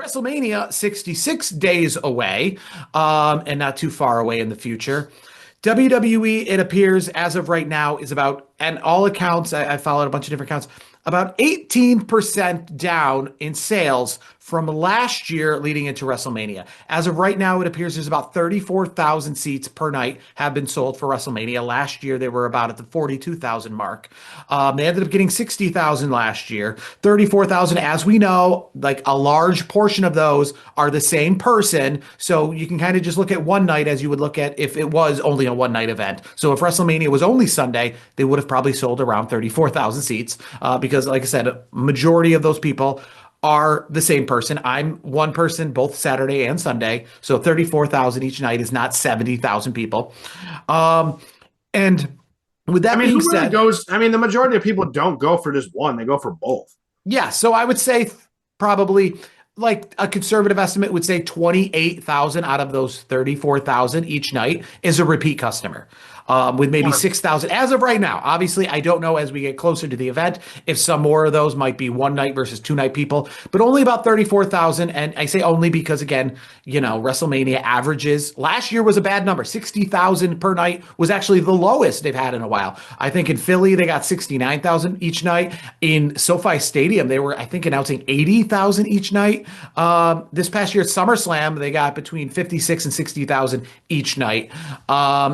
WrestleMania 66 days away, and not too far away in the future. WWE, it appears, as of right now, is about, and all accounts, I followed a bunch of different accounts, about 18% down in sales from last year leading into WrestleMania. As of right now, it appears there's about 34,000 seats per night have been sold for WrestleMania. Last year, they were about at the 42,000 mark. They ended up getting 60,000 last year. 34,000, as we know, like a large portion of those are the same person. So you can kind of just look at one night as you would look at if it was only a one night event. So if WrestleMania was only Sunday, they would have probably sold around 34,000 seats because, like I said, a majority of those people are the same person. I'm one person both Saturday and Sunday. So 34,000 each night is not 70,000 people. And with that being who really said, goes? I mean, the majority of people don't go for just one; they go for both. yeah, so I would say probably like a conservative estimate would say 28,000 out of those 34,000 each night is a repeat customer. With maybe 6,000 as of right now. Obviously, I don't know as we get closer to the event if some more of those might be one night versus two night people, but only about 34,000. And I say only because, again, WrestleMania averages last year was a bad number. 60,000 per night was actually the lowest they've had in a while. I think in Philly, they got 69,000 each night. In SoFi Stadium, they were, I think, announcing 80,000 each night. This past year at SummerSlam, they got between 56 and 60,000 each night.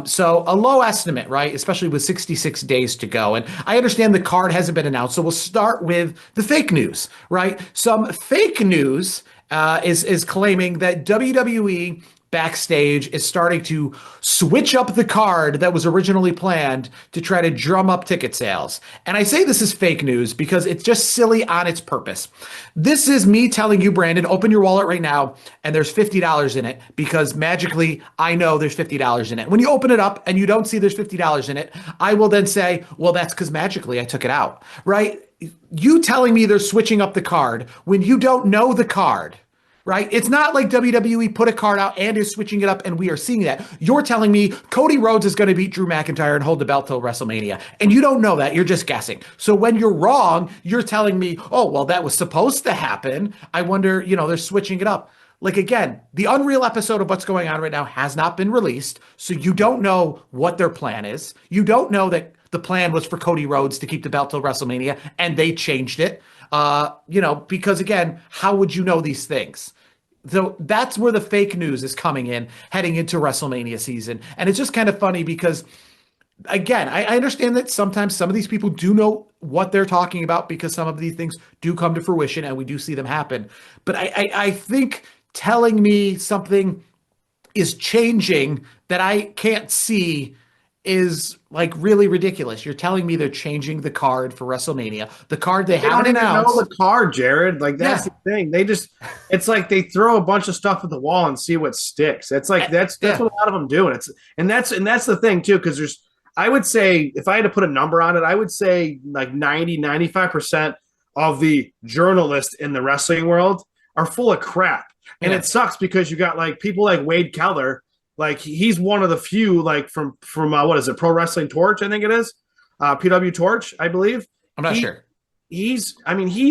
So a low estimate, right? Especially with 66 days to go. And I understand the card hasn't been announced. So we'll start with the fake news, right? Some fake news is claiming that WWE backstage is starting to switch up the card that was originally planned to try to drum up ticket sales. And I say this is fake news because it's just silly on its purpose. This is me telling you, Brandon, open your wallet right now and there's $50 in it because magically I know there's $50 in it. When you open it up and you don't see there's $50 in it, I will then say, well, that's because magically I took it out, right? You telling me they're switching up the card when you don't know the card. Right? It's not like WWE put a card out and is switching it up and we are seeing that. You're telling me Cody Rhodes is going to beat Drew McIntyre and hold the belt till WrestleMania. And you don't know that. You're just guessing. So when you're wrong, you're telling me, oh, well, that was supposed to happen. I wonder, they're switching it up. Like, again, the Unreal episode of what's going on right now has not been released. So you don't know what their plan is. You don't know that the plan was for Cody Rhodes to keep the belt till WrestleMania and they changed it. Because again, how would you know these things? So that's where the fake news is coming in, heading into WrestleMania season. And it's just kind of funny because, again, I understand that sometimes some of these people do know what they're talking about because some of these things do come to fruition and we do see them happen. But I think telling me something is changing that I can't see is like really ridiculous. You're telling me they're changing the card for WrestleMania, the card they haven't don't even announced. know the card, Jared. Like that's Yeah. the thing. It's like they throw a bunch of stuff at the wall and see what sticks. It's like that's Yeah. what a lot of them do, and that's the thing too. Because I would say if I had to put a number on it, I would say like 95% of the journalists in the wrestling world are full of crap, and it sucks because you got like people like Wade Keller. Like he's one of the few, like from what is it, Pro Wrestling Torch? I think it is, PW Torch, I believe. I'm not sure. He's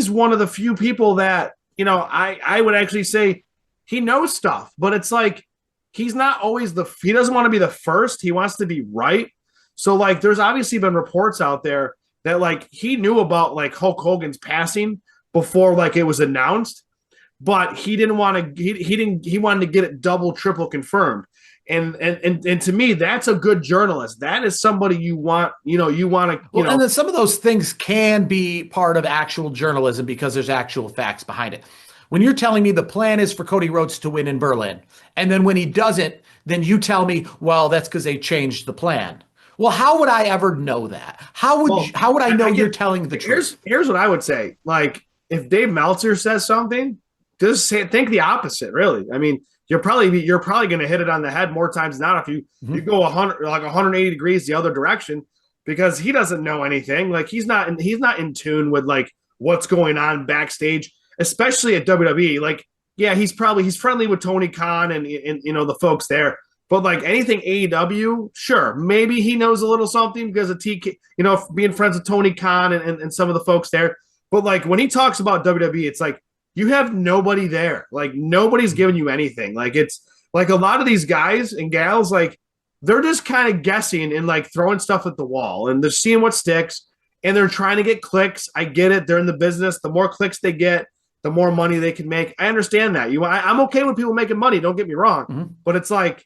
one of the few people that I would actually say he knows stuff, but it's like he's not always he doesn't want to be the first. He wants to be right. So like, there's obviously been reports out there that like he knew about like Hulk Hogan's passing before like it was announced, but he didn't want to. He wanted to get it double, triple confirmed. And to me, that's a good journalist. That is somebody you want to. And then some of those things can be part of actual journalism because there's actual facts behind it. When you're telling me the plan is for Cody Rhodes to win in Berlin, and then when he doesn't, then you tell me, well, that's because they changed the plan. Well, how would I ever know that? How would I know you're telling the truth? Here's what I would say. Like, if Dave Meltzer says something, just think the opposite. Really, I mean. You're probably going to hit it on the head more times than not if you go 180 degrees the other direction because he doesn't know anything. Like he's not in tune with like what's going on backstage, especially at WWE. Like yeah, he's friendly with Tony Khan and the folks there, but like anything AEW, sure, maybe he knows a little something because of TK, being friends with Tony Khan and some of the folks there. But like when he talks about WWE, it's like you have nobody there. Like nobody's giving you anything. Like it's like a lot of these guys and gals, like they're just kind of guessing and like throwing stuff at the wall and they're seeing what sticks and they're trying to get clicks. I get it. They're in the business. The more clicks they get, the more money they can make. I understand that. I'm okay with people making money. Don't get me wrong, but it's like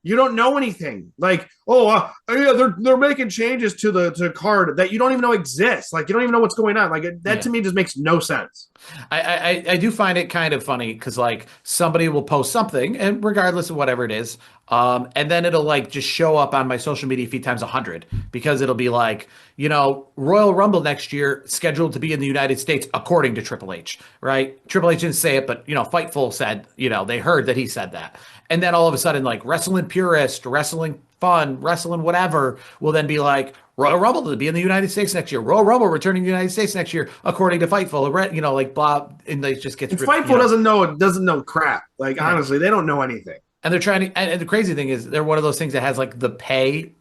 you don't know anything. Like, yeah, they're making changes to the card that you don't even know exists. Like, you don't even know what's going on. Like, that to me just makes no sense. I do find it kind of funny because like somebody will post something, and regardless of whatever it is, and then it'll like just show up on my social media feed times 100 because it'll be like, Royal Rumble next year scheduled to be in the United States according to Triple H, right? Triple H didn't say it, but Fightful said, they heard that he said that. And then all of a sudden, like Wrestling Purist, Wrestling Fun, Wrestling whatever will then be like, Royal Rumble to be in the United States next year. Royal Rumble returning to the United States next year, according to Fightful. Like blah, and they just gets. And Fightful doesn't know crap. Like honestly, they don't know anything. And they're trying to. And the crazy thing is, they're one of those things that has like the pay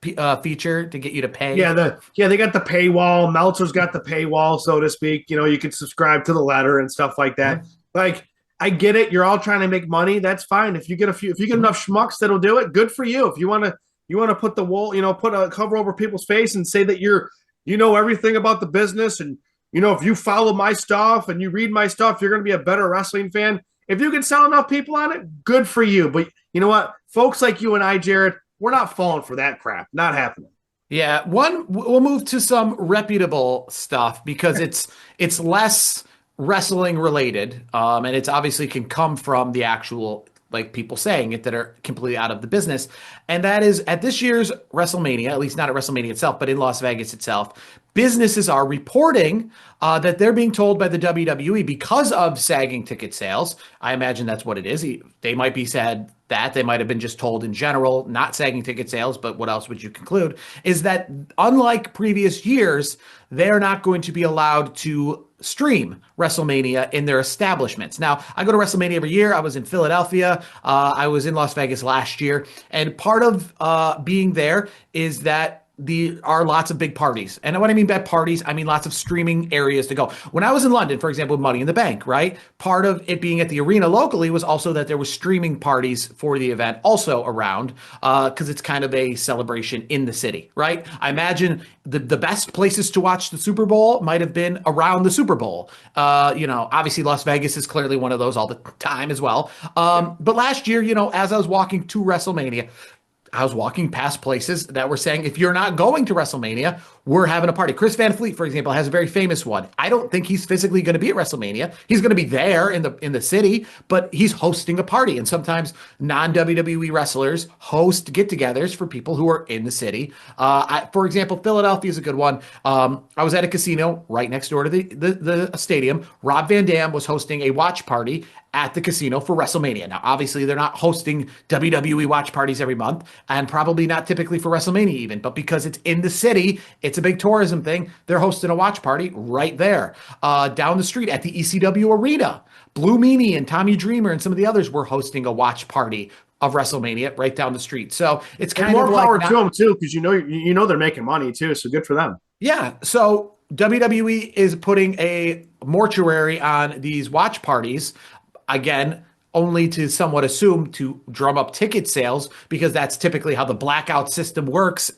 feature to get you to pay. Yeah, they got the paywall. Meltzer's got the paywall, so to speak. You can subscribe to the letter and stuff like that. Like I get it. You're all trying to make money. That's fine. If you get if you get enough schmucks that'll do it, good for you. If you want to put the wool, put a cover over people's face and say that you know everything about the business, and if you follow my stuff and you read my stuff, you're going to be a better wrestling fan. If you can sell enough people on it, good for you. But you know what? Folks like you and I, Jared, we're not falling for that crap. Not happening. Yeah, we'll move to some reputable stuff because it's less wrestling related, and it's obviously can come from the actual like people saying it that are completely out of the business. And that is at this year's WrestleMania, at least not at WrestleMania itself, but in Las Vegas itself, businesses are reporting that they're being told by the WWE because of sagging ticket sales. I imagine that's what it is. They might be said that they might have been just told in general, not sagging ticket sales, but what else would you conclude? Is that unlike previous years, they're not going to be allowed to stream WrestleMania in their establishments. Now, I go to WrestleMania every year. I was in Philadelphia. I was in Las Vegas last year. And part of being there is that are lots of big parties. And what I mean by parties, I mean lots of streaming areas to go. When I was in London, for example, with Money in the Bank, right? Part of it being at the arena locally was also that there was streaming parties for the event also around because it's kind of a celebration in the city, right? I imagine the best places to watch the Super Bowl might have been around the Super Bowl. Obviously Las Vegas is clearly one of those all the time as well. But last year, as I was walking to WrestleMania, I was walking past places that were saying, if you're not going to WrestleMania, we're having a party. Chris Van Fleet, for example, has a very famous one. I don't think he's physically going to be at WrestleMania. He's going to be there in the city, but he's hosting a party. And sometimes non-WWE wrestlers host get-togethers for people who are in the city. For example, Philadelphia is a good one. I was at a casino right next door to the stadium. Rob Van Dam was hosting a watch party at the casino for WrestleMania. Now, obviously, they're not hosting WWE watch parties every month, and probably not typically for WrestleMania even, but because it's in the city, it's a big tourism thing, they're hosting a watch party right there. Down the street at the ECW Arena, Blue Meanie and Tommy Dreamer and some of the others were hosting a watch party of WrestleMania right down the street. So it's kind of more power to them too, because they're making money too, so good for them. Yeah, so WWE is putting a mortuary on these watch parties. Again, only to somewhat assume to drum up ticket sales, because that's typically how the blackout system works.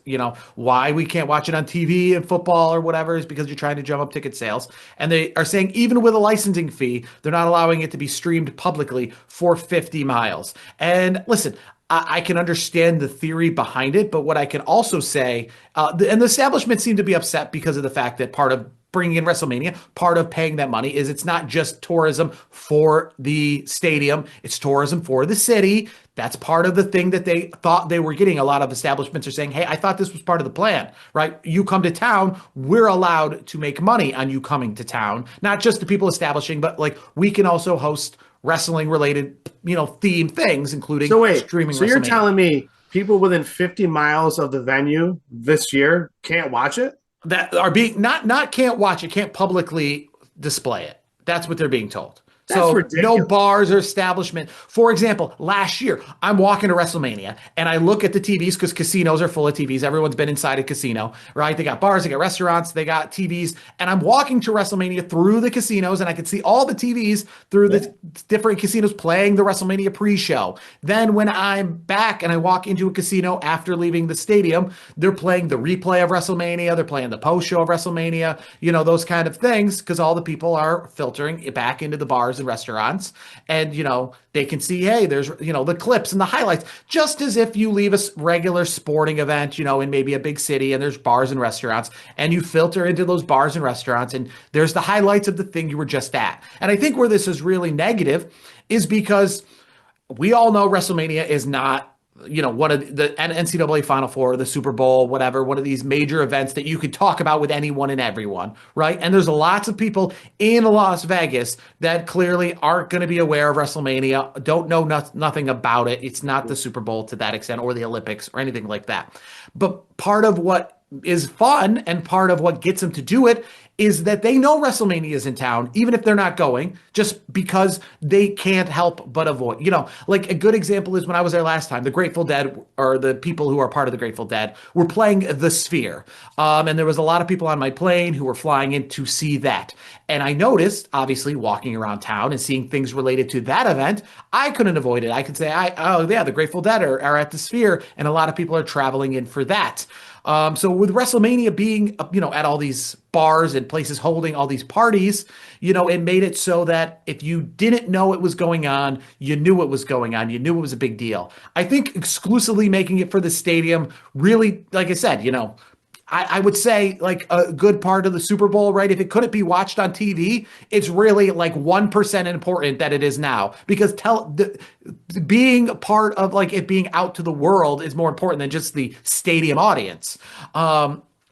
Why we can't watch it on TV and football or whatever is because you're trying to drum up ticket sales. And they are saying even with a licensing fee, they're not allowing it to be streamed publicly for 50 miles. And listen, I can understand the theory behind it, but what I can also say, and the establishment seemed to be upset because of the fact that part of bringing in WrestleMania, part of paying that money is it's not just tourism for the stadium, it's tourism for the city. That's part of the thing that they thought they were getting. A lot of establishments are saying, hey, I thought this was part of the plan, right? You come to town, we're allowed to make money on you coming to town, not just the people establishing, but like we can also host wrestling related, themed things, including streaming. So you're telling me people within 50 miles of the venue this year can't watch it? That are being not can't watch it, can't publicly display it. That's what they're being told. That's So no ridiculous. bars or establishment. For example, last year, I'm walking to WrestleMania and I look at the TVs because casinos are full of TVs. Everyone's been inside a casino, right? They got bars, they got restaurants, they got TVs. And I'm walking to WrestleMania through the casinos and I can see all the TVs through Yeah. the different casinos playing the WrestleMania pre-show. Then when I'm back and I walk into a casino after leaving the stadium, they're playing the replay of WrestleMania, they're playing the post-show of WrestleMania, those kind of things because all the people are filtering it back into the bars and restaurants. And, they can see, hey, there's, the clips and the highlights, just as if you leave a regular sporting event, in maybe a big city and there's bars and restaurants and you filter into those bars and restaurants and there's the highlights of the thing you were just at. And I think where this is really negative is because we all know WrestleMania is not, one of the NCAA Final Four, the Super Bowl, whatever, one of these major events that you could talk about with anyone and everyone, right? And there's lots of people in Las Vegas that clearly aren't going to be aware of WrestleMania, don't know nothing about it. It's not the Super Bowl to that extent or the Olympics or anything like that. But part of what is fun and part of what gets them to do it is that they know WrestleMania is in town, even if they're not going, just because they can't help but avoid. Like a good example is when I was there last time, the Grateful Dead, or the people who are part of the Grateful Dead, were playing The Sphere. And there was a lot of people on my plane who were flying in to see that. And I noticed, obviously, walking around town and seeing things related to that event, I couldn't avoid it. I could say, oh, yeah, the Grateful Dead are at The Sphere, and a lot of people are traveling in for that. So with WrestleMania being, at all these bars and places holding all these parties, it made it so that if you didn't know it was going on, you knew it was going on. You knew it was a big deal. I think exclusively making it for the stadium really, like I said, I would say like a good part of the Super Bowl, right? If it couldn't be watched on TV, it's really like 1% important that it is now because being part of like it being out to the world is more important than just the stadium audience.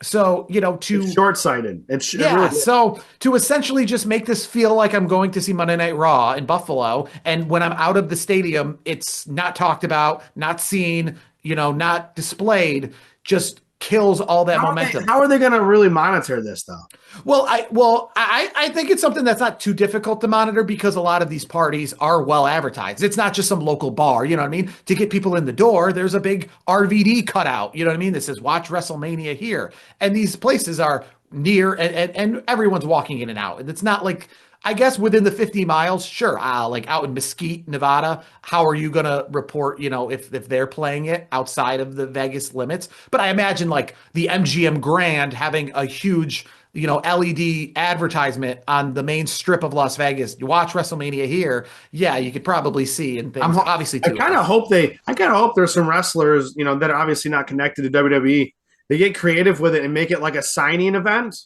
So, It's short-sighted. It yeah, really is. so to essentially just make this feel like I'm going to see Monday Night Raw in Buffalo, and when I'm out of the stadium, it's not talked about, not seen, not displayed, just kills all that momentum. How are they going to really monitor this though? I think it's something that's not too difficult to monitor because a lot of these parties are well advertised. It's not just some local bar, you know what I mean? To get people in the door, there's a big RVD cutout, you know what I mean? That says watch WrestleMania here. And these places are near and everyone's walking in and out. And it's not like I guess within the 50 miles, sure. Like out in Mesquite, Nevada, how are you going to report, if they're playing it outside of the Vegas limits? But I imagine like the MGM Grand having a huge, LED advertisement on the main strip of Las Vegas. You watch WrestleMania here. Yeah, you could probably see and things. Obviously, too. I kind of hope there's some wrestlers, that are obviously not connected to WWE. They get creative with it and make it like a signing event.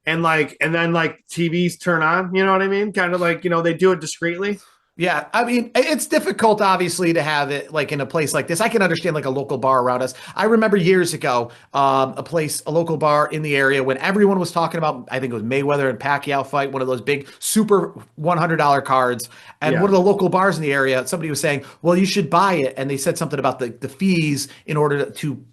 And then TVs turn on, you know what I mean? Kind of like, they do it discreetly. Yeah, I mean, it's difficult, obviously, to have it like in a place like this. I can understand like a local bar around us. I remember years ago, a local bar in the area when everyone was talking about, I think it was Mayweather and Pacquiao fight, one of those big super $100 cards. And one of the local bars in the area, somebody was saying, well, you should buy it. And they said something about the fees in order to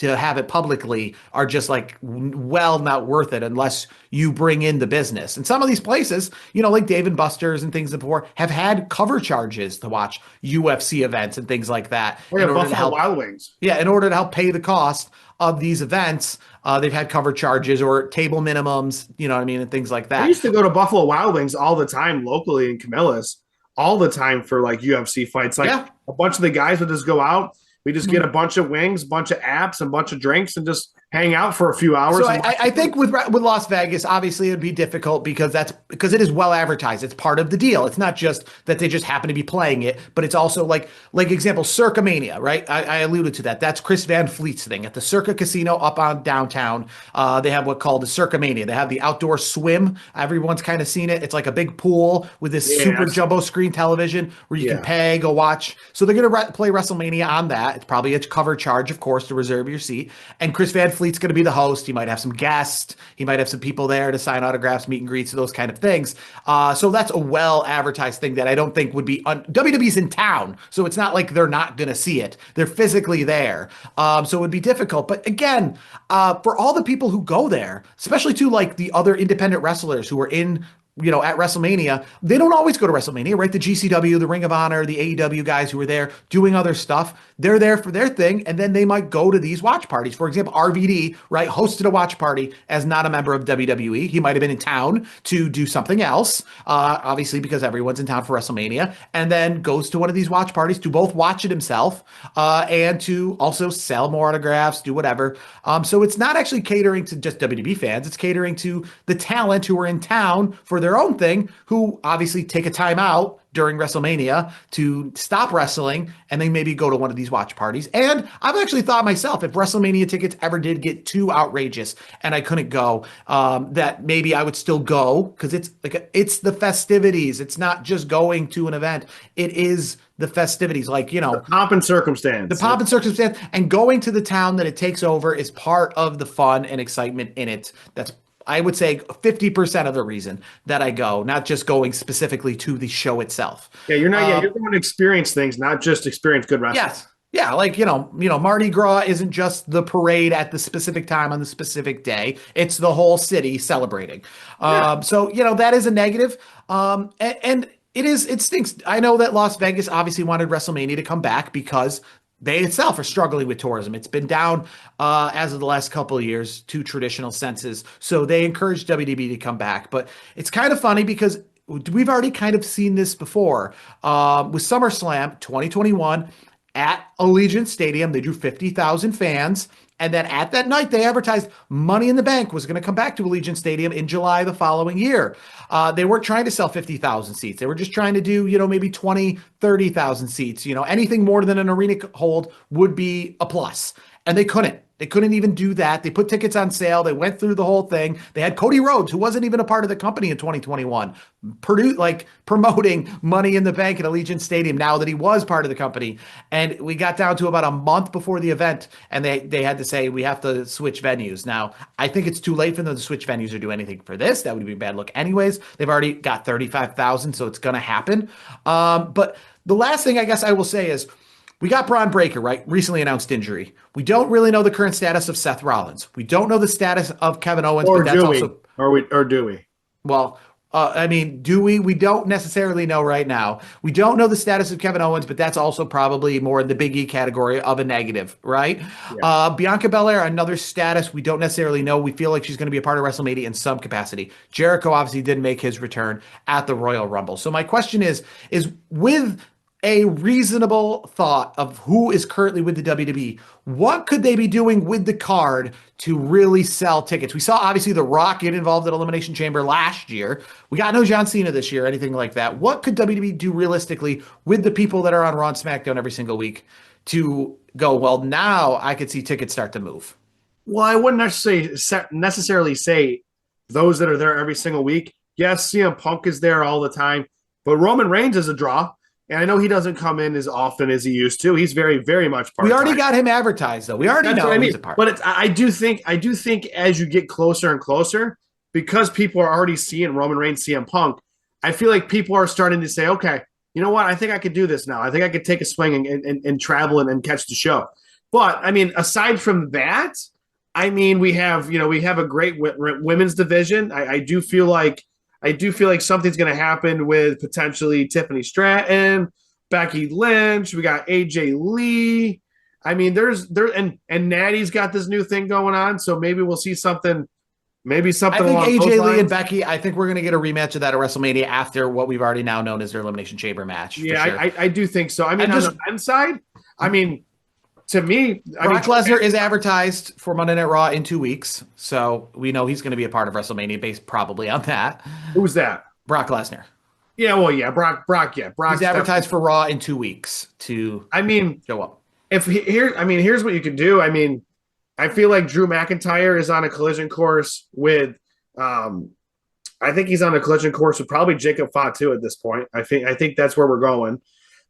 have it publicly are just like not worth it unless you bring in the business. And some of these places, like Dave and Buster's and things before have had cover charges to watch UFC events and things like that. Oh, yeah, Buffalo Wild Wings. Yeah, in order to help pay the cost of these events, they've had cover charges or table minimums, you know what I mean, and things like that. I used to go to Buffalo Wild Wings all the time locally in Camillus, all the time for like UFC fights. Like a bunch of the guys would just go out. We just get a bunch of wings, a bunch of apps, and a bunch of drinks, and just hang out for a few hours. So I think with Las Vegas, obviously it'd be difficult because it is well advertised. It's part of the deal. It's not just that they just happen to be playing it, but it's also like example, Circa Mania, right? I alluded to that. That's Chris Van Fleet's thing at the Circa Casino up on downtown. They have what's called the Circa Mania. They have the outdoor swim. Everyone's kind of seen it. It's like a big pool with this super jumbo screen television where you can pay, go watch. So they're going to play WrestleMania on that. It's probably a cover charge, of course, to reserve your seat. And Chris Van Fleet's going to be the host. He might have some guests. He might have some people there to sign autographs, meet and greets, those kind of things. So that's a well-advertised thing that I don't think would be WWE's in town. So it's not like they're not going to see it. They're physically there. So it would be difficult. But again, for all the people who go there, especially to like the other independent wrestlers who are in at WrestleMania, they don't always go to WrestleMania, right? The GCW, the Ring of Honor, the AEW guys who are there doing other stuff, they're there for their thing, and then they might go to these watch parties. For example, RVD, right, hosted a watch party as not a member of WWE. He might have been in town to do something else, obviously because everyone's in town for WrestleMania, and then goes to one of these watch parties to both watch it himself and to also sell more autographs, do whatever. So it's not actually catering to just WWE fans. It's catering to the talent who are in town for their own thing, who obviously take a time out during WrestleMania to stop wrestling and then maybe go to one of these watch parties. And I've actually thought myself, if WrestleMania tickets ever did get too outrageous and I couldn't go, that maybe I would still go, because it's the festivities. It's not just going to an event. It is the festivities, the pomp and circumstance. The pomp and circumstance, and going to the town that it takes over is part of the fun and excitement in it. That's, I would say, 50% of the reason that I go, not just going specifically to the show itself. Yeah, you're going to experience things, not just experience good wrestling. Yes. Yeah, Mardi Gras isn't just the parade at the specific time on the specific day. It's the whole city celebrating. So, that is a negative. And it stinks. I know that Las Vegas obviously wanted WrestleMania to come back because they itself are struggling with tourism. It's been down as of the last couple of years to traditional senses. So they encouraged WWE to come back. But it's kind of funny because we've already kind of seen this before with SummerSlam 2021 at Allegiant Stadium. They drew 50,000 fans. And then at that night, they advertised Money in the Bank was going to come back to Allegiant Stadium in July the following year. They weren't trying to sell 50,000 seats. They were just trying to do, maybe 20, 30,000 seats. Anything more than an arena hold would be a plus. And they couldn't. They couldn't even do that. They put tickets on sale. They went through the whole thing. They had Cody Rhodes, who wasn't even a part of the company in 2021, promoting Money in the Bank at Allegiant Stadium now that he was part of the company. And we got down to about a month before the event, and they had to say, we have to switch venues. Now, I think it's too late for them to switch venues or do anything for this. That would be a bad look anyways. They've already got 35,000, so it's going to happen. But the last thing I guess I will say is, we got Braun Breaker, right? Recently announced injury. We don't really know the current status of Seth Rollins. We don't know the status of Kevin Owens. Or do we? Well, do we? We don't necessarily know right now. We don't know the status of Kevin Owens, but that's also probably more in the Big E category of a negative, right? Yeah. Bianca Belair, another status we don't necessarily know. We feel like she's going to be a part of WrestleMania in some capacity. Jericho obviously didn't make his return at the Royal Rumble. So my question is with a reasonable thought of who is currently with the WWE, what could they be doing with the card to really sell tickets? We saw obviously The Rock get involved at Elimination Chamber last year. We got no John Cena this year, anything like that. What could WWE do realistically with the people that are on Raw and SmackDown every single week to go, well, now I could see tickets start to move? Well, I wouldn't necessarily say those that are there every single week. Yes, CM Punk is there all the time, but Roman Reigns is a draw. And I know he doesn't come in as often as he used to. He's very, very much part. We already got him advertised, though. We already know he's a part. But I do think as you get closer and closer, because people are already seeing Roman Reigns, CM Punk, I feel like people are starting to say, okay, you know what? I think I could do this now. I think I could take a swing and travel and catch the show. But aside from that, we have a great women's division. I do feel like something's going to happen with potentially Tiffany Stratton, Becky Lynch. We got AJ Lee. And Natty's got this new thing going on. So maybe we'll see something. Maybe something. I think AJ Lee and Becky. I think we're going to get a rematch of that at WrestleMania after what we've already now known as their Elimination Chamber match. Yeah, sure. I do think so. On the men's side, to me, Brock Lesnar is advertised for Monday Night Raw in 2 weeks, so we know he's going to be a part of WrestleMania based probably on that. Who's that? Brock Lesnar. Yeah, well, yeah, Brock. Yeah, Brock. He's advertised for Raw in 2 weeks to show up. Here's what you can do. I feel like Drew McIntyre is on a collision course with. I think he's on a collision course with probably Jacob Fatu at this point. I think that's where we're going.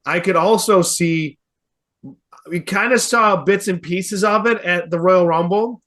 I could also see. We kind of saw bits and pieces of it at the Royal Rumble.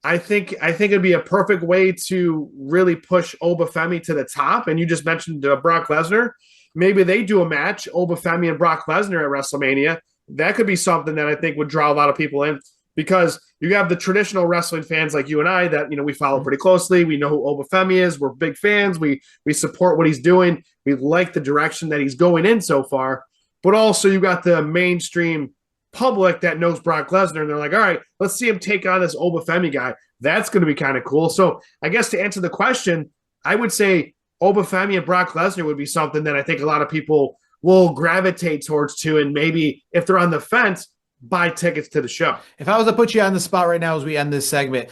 I think it'd be a perfect way to really push Obafemi to the top. And you just mentioned Brock Lesnar. Maybe they do a match, Obafemi and Brock Lesnar at WrestleMania. That could be something that I think would draw a lot of people in. because you have the traditional wrestling fans like you and I that we follow pretty closely. We know who Obafemi is. We're big fans. We support what he's doing. We like the direction that he's going in so far. But also you got the mainstream public that knows Brock Lesnar, and they're like, all right, let's see him take on this Obafemi guy. That's going to be kind of cool. So I guess to answer the question, I would say Obafemi and Brock Lesnar would be something that I think a lot of people will gravitate towards too, and maybe if they're on the fence, buy tickets to the show. If I was to put you on the spot right now as we end this segment,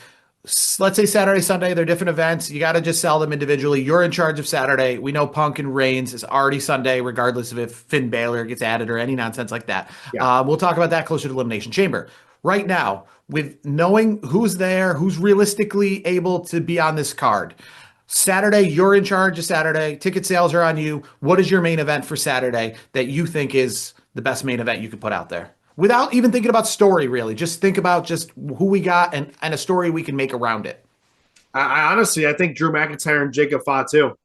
let's say Saturday, Sunday, they're different events. You got to just sell them individually. You're in charge of Saturday. We know Punk and Reigns is already Sunday, regardless of if Finn Balor gets added or any nonsense like that. Yeah. We'll talk about that closer to Elimination Chamber. Right now, with knowing who's there, who's realistically able to be on this card, Saturday, you're in charge of Saturday. Ticket sales are on you. What is your main event for Saturday that you think is the best main event you could put out there? Without even thinking about story, really. Just think about just who we got and a story we can make around it. I honestly, I think Drew McIntyre and Jacob Fatu,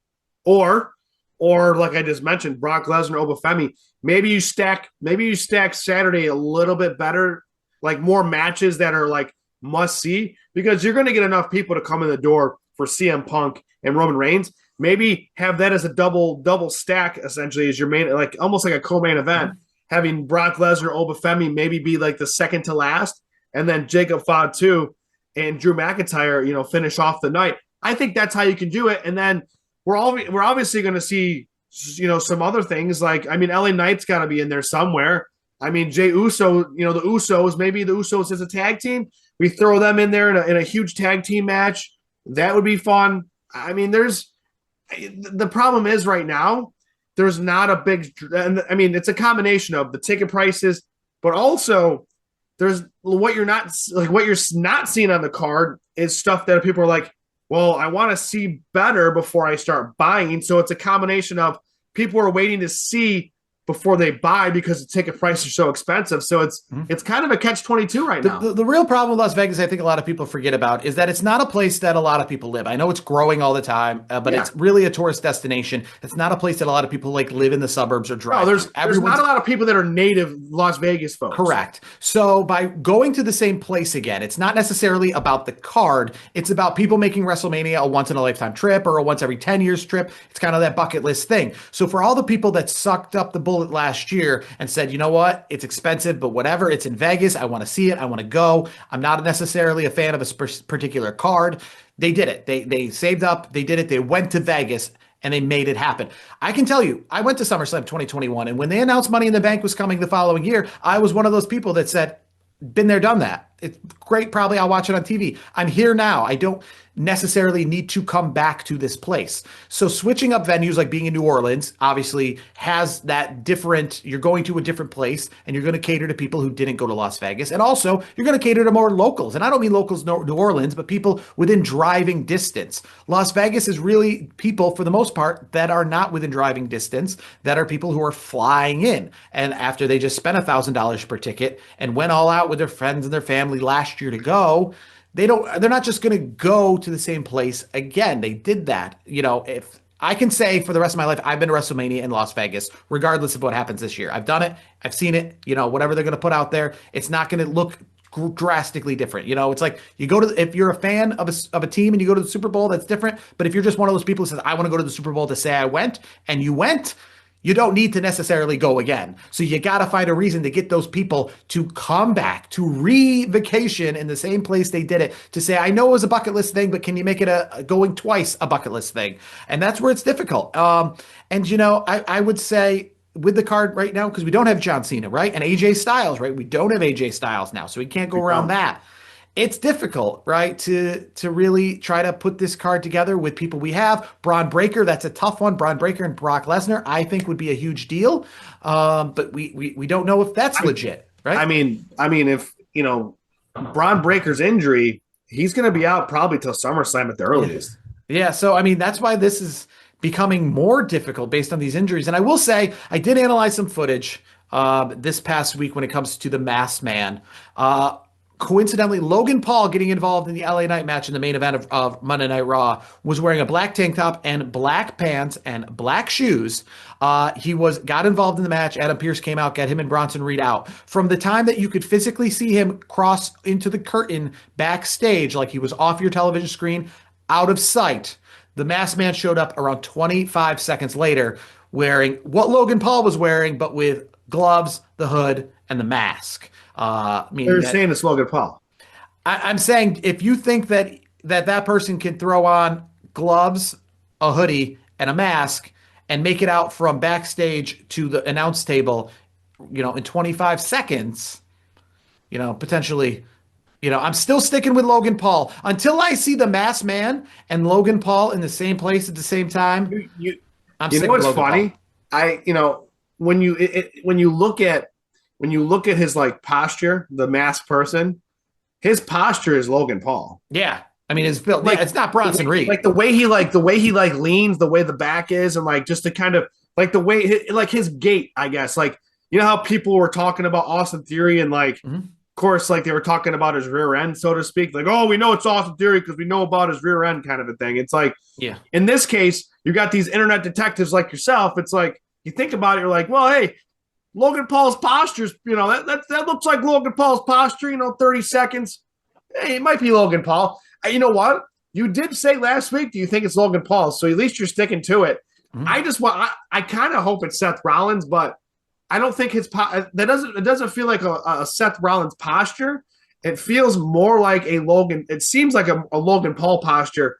or like I just mentioned, Brock Lesnar, Obafemi. Maybe you stack Saturday a little bit better, like more matches that are like must see, because you're going to get enough people to come in the door for CM Punk and Roman Reigns. Maybe have that as a double stack, essentially, as your main, like almost like a co-main event. Having Brock Lesnar, Obafemi maybe be like the second to last, and then Jacob Fatu and Drew McIntyre, finish off the night. I think that's how you can do it. And then we're obviously going to see, some other things like, LA Knight's got to be in there somewhere. Jey Uso, maybe the Usos as a tag team. We throw them in there in a huge tag team match. That would be fun. The problem is right now, there's not a big, it's a combination of the ticket prices, but also there's what you're not seeing on the card is stuff that people are like, well, I want to see better before I start buying. So it's a combination of people are waiting to see before they buy because the ticket prices are so expensive. So it's kind of a catch-22 right now. The real problem with Las Vegas, I think a lot of people forget about, is that it's not a place that a lot of people live. I know it's growing all the time, but It's really a tourist destination. It's not a place that a lot of people live in the suburbs or drive. No, there's not a lot of people that are native Las Vegas folks. Correct. So by going to the same place again, it's not necessarily about the card. It's about people making WrestleMania a once-in-a-lifetime trip or a once every 10 years trip. It's kind of that bucket list thing. So for all the people that sucked up the bullet last year and said, you know what, it's expensive, but whatever, it's in Vegas. I want to see it. I want to go. I'm not necessarily a fan of a particular card. They did it. They saved up. They did it. They went to Vegas and they made it happen. I can tell you, I went to SummerSlam 2021, and when they announced Money in the Bank was coming the following year, I was one of those people that said, been there, done that. It's great. Probably I'll watch it on TV. I'm here now. I don't necessarily need to come back to this place. So switching up venues, like being in New Orleans, obviously has that different, you're going to a different place and you're going to cater to people who didn't go to Las Vegas. And also you're going to cater to more locals. And I don't mean locals New Orleans, but people within driving distance. Las Vegas is really people, for the most part, that are not within driving distance, that are people who are flying in. And after they just spent $1,000 per ticket and went all out with their friends and their family last year to go, they're not just going to go to the same place again. They did that. If I can say for the rest of my life, I've been to WrestleMania in Las Vegas, regardless of what happens this year. I've done it. I've seen it. Whatever they're going to put out there, it's not going to look drastically different. It's like you go to, if you're a fan of a team and you go to the Super Bowl, that's different. But if you're just one of those people who says, I want to go to the Super Bowl to say I went, and you went, you don't need to necessarily go again. So you got to find a reason to get those people to come back, to re-vacation in the same place they did it, to say, I know it was a bucket list thing, but can you make it a going twice a bucket list thing? And that's where it's difficult. I would say with the card right now, because we don't have John Cena, right? And AJ Styles, right? We don't have AJ Styles now, so we can't go around that. It's difficult, right, to really try to put this card together with people we have. Braun Breaker, that's a tough one. Braun Breaker and Brock Lesnar, I think, would be a huge deal. But we don't know if that's legit, right? If Braun Breaker's injury, he's going to be out probably till SummerSlam at the earliest. Yeah. So that's why this is becoming more difficult based on these injuries. And I will say, I did analyze some footage this past week when it comes to the Masked Man. Coincidentally, Logan Paul getting involved in the LA Knight match in the main event of Monday Night Raw was wearing a black tank top and black pants and black shoes. He got involved in the match. Adam Pearce came out, got him and Bronson Reed out. From the time that you could physically see him cross into the curtain backstage, like he was off your television screen, out of sight, the masked man showed up around 25 seconds later wearing what Logan Paul was wearing, but with gloves, the hood, and the mask. They're saying it's Logan Paul. I'm saying if you think that person can throw on gloves, a hoodie, and a mask and make it out from backstage to the announce table, in 25 seconds, potentially, I'm still sticking with Logan Paul until I see the masked man and Logan Paul in the same place at the same time. I'm sticking with Logan funny? Paul. When you look at his like posture, the masked person, his posture is Logan Paul. Yeah. I mean, it's built like, it's not Bronson Reed. Like the way he leans, the way the back is, and like just the kind of like the way like his gait, I guess. Like, how people were talking about Austin Theory and like of course, like they were talking about his rear end, so to speak. Like, oh, we know it's Austin Theory because we know about his rear end kind of a thing. It's like, yeah. In this case, you got these internet detectives like yourself. It's like you think about it, you're like, well, hey, Logan Paul's postures, that looks like Logan Paul's posture, 30 seconds. Hey, it might be Logan Paul. You know what? You did say last week, do you think it's Logan Paul? So at least you're sticking to it. I kind of hope it's Seth Rollins, but I don't think it doesn't feel like a Seth Rollins posture. It feels more like it seems like a Logan Paul posture.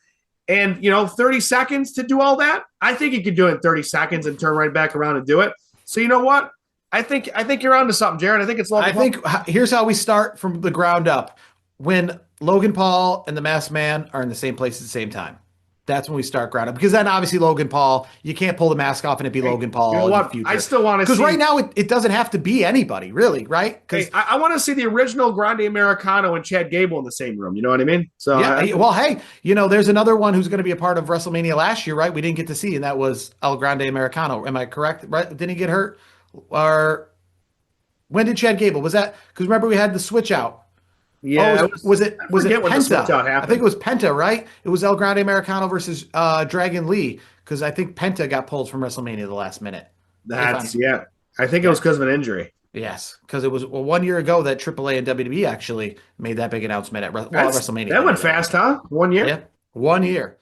And, 30 seconds to do all that? I think he could do it in 30 seconds and turn right back around and do it. So you know what? I think you're onto something, Jared. I think it's Logan Paul. Here's how we start from the ground up. When Logan Paul and the Masked Man are in the same place at the same time, that's when we start ground up. Because then obviously Logan Paul, you can't pull the mask off and it be Logan Paul in the future. I still want to see. Because right now it doesn't have to be anybody, really, right? Because I want to see the original Grande Americano and Chad Gable in the same room. You know what I mean? So yeah. Well, hey, there's another one who's going to be a part of WrestleMania last year, right? We didn't get to see, and that was El Grande Americano. Am I correct? Right? Didn't he get hurt? Or when did Chad Gable? Was that because remember we had the switch out? Yeah. Was it Penta? I think it was Penta, right? It was El Grande Americano versus Dragon Lee because I think Penta got pulled from WrestleMania the last minute. I think it was because of an injury. Yes, because it was 1 year ago that AAA and WWE actually made that big announcement at WrestleMania. That went fast, huh? 1 year? Yeah, 1 year.